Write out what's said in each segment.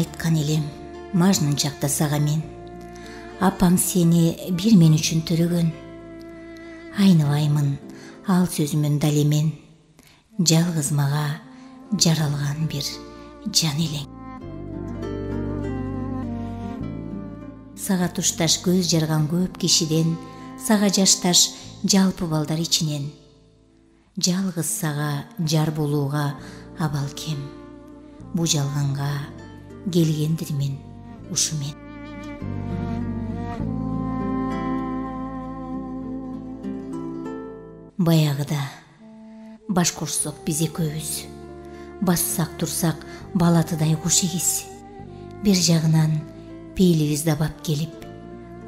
айткан элем мажнын чакта сага мен. Апаң сени бир мен үчүн төрөгөн. Айныбаймын ал сөзүмөн дал эмен. Жалгыз мага жаралган бир жан элең. Сага тушташ көз жарган көп кишиден, сага жашташ жалпы балдар ичинен. Жалгыз сага жар болууга абал кем. Бу жалганга келгендирмин ушу мен. Баягыда баш кошсок биз экөөбүз, бассак турсак балатыдай куш эгиз. Бир жагынан пейлибиз дабап келип,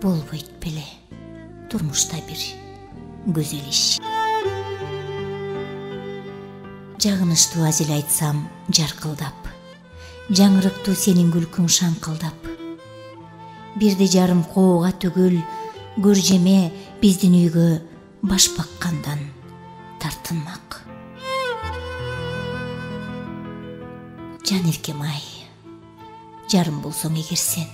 болбойт беле турмушта бир көзөл иш. Жагынычтуу азил айтсам жаркылдап, жаңырыктуу сенин күлкүң шаңкылдап. Бирде жарым коого төгүл, көржеме биздин үйгө баш баккандан тартынмак. Жан эркем ай, жарым болсоң эгер сен,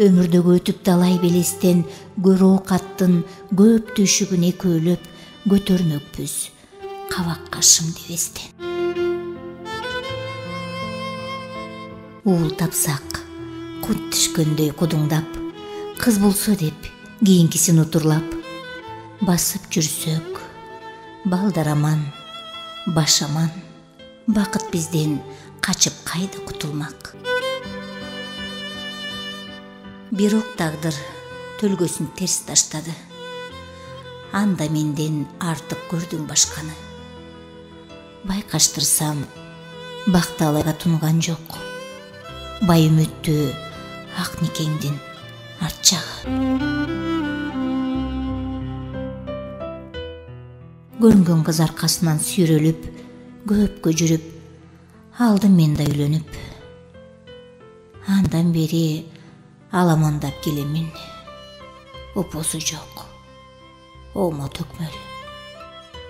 өмүрдөгү өтүп далай белестен көр оокаттын көп түйшүгүн экөөлөп көтөрмөкпүз кабакка шым дебестен. Уул тапсак кут түшкөндөй кудуңдап, кыз болсо деп кийинкисин утурлап, басып жүрсөк балдар аман, баш аман, бакыт бизден качып кайда кутулмак. Бирок тагдыр төлгөсүн терс таштады. Анда менден артык көрдүң башканы. Байкаштырсам бакты алайга тунган жок. Бай үмүттүү ак никеңдин арт жагы. Көрүнгөн кыз аркасынан сүйрөлүп, көпкө жүрүп, алдым мен да үйлөнүп. Андан бери аламандап келемин, опосу жок, омо төкмөл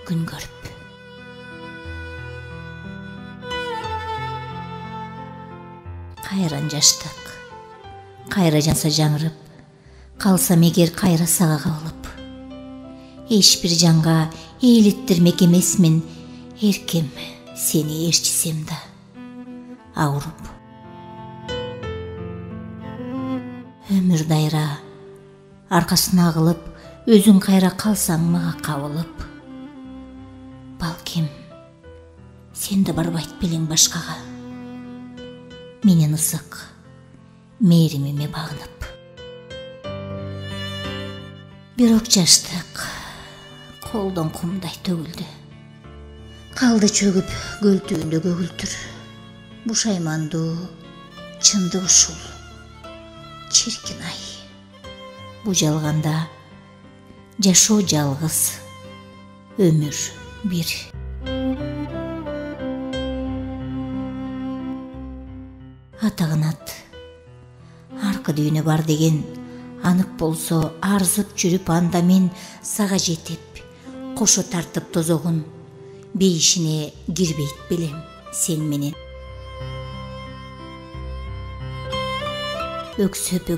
күн көрүп. Кайран жаштык, кайра жанса жаңырып, калсам эгер кайра сага кабылып. Эч бир жанга ээлеттирмек эмесмин, эркем сени ээрчисем да ауруп. Өмүр дайра аркасына агылып, өзүң кайра калсаң мага кабылып. Балким сен да барбайт белең башкага, менин ысык мээримиме багынып. Бирок жаштык колдон кумдай төгүлдү, калды чөгүп көл түбүндө көгүлтүр. Бушаймандуу чындык ушул, чиркин ай. Бу жалганда жашоо жалгыз, өмүр бир. Атагынат аркы дүйнө бар деген анык болсо, арзып жүрүп анда мен сага жетип, кошо тартып тозогун, бейишине кирбейт белем сен менен. Өксөп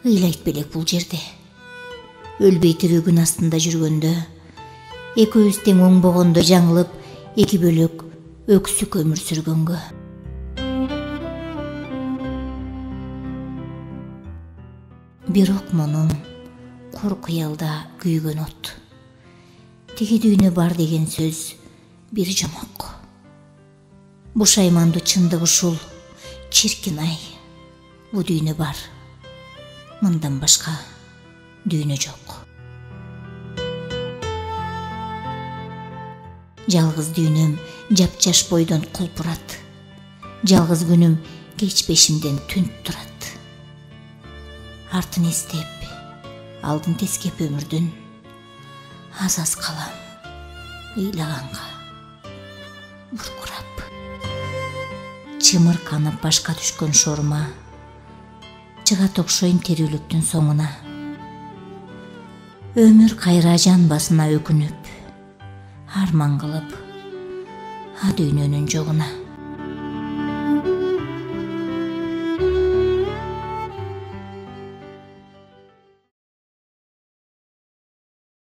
ыйлайт белек бул жерде, өлбөй тирүү күн астында жүргөндө, экөөбүз тең оңбогондо жаңылып, эки бөлөк өксүк өмүр сүргөнгө. Бирок монун кор кыялда күйгөн от, тиги дүйнө бар деген сөз бир жомок. Бушаймандуу чындык ушул, чиркин ай. Бу дүйнө бар, мындан башка дүйнө жок. Жалгыз дүйнөм жапжаш бойдон кулпурат, жалгыз күнүм кечпешимден түнт турат. Артын эстеп, алдын тескеп өмүрдүн, аз калам ыйлаганга буркурап. Чымырканып башка түшкөн шорума, чыгат окшойм терүүлүктүн соңуна. Өмүр кайра жан басына өкүнүп, арман кылып, а дүйнөнүн жогуна.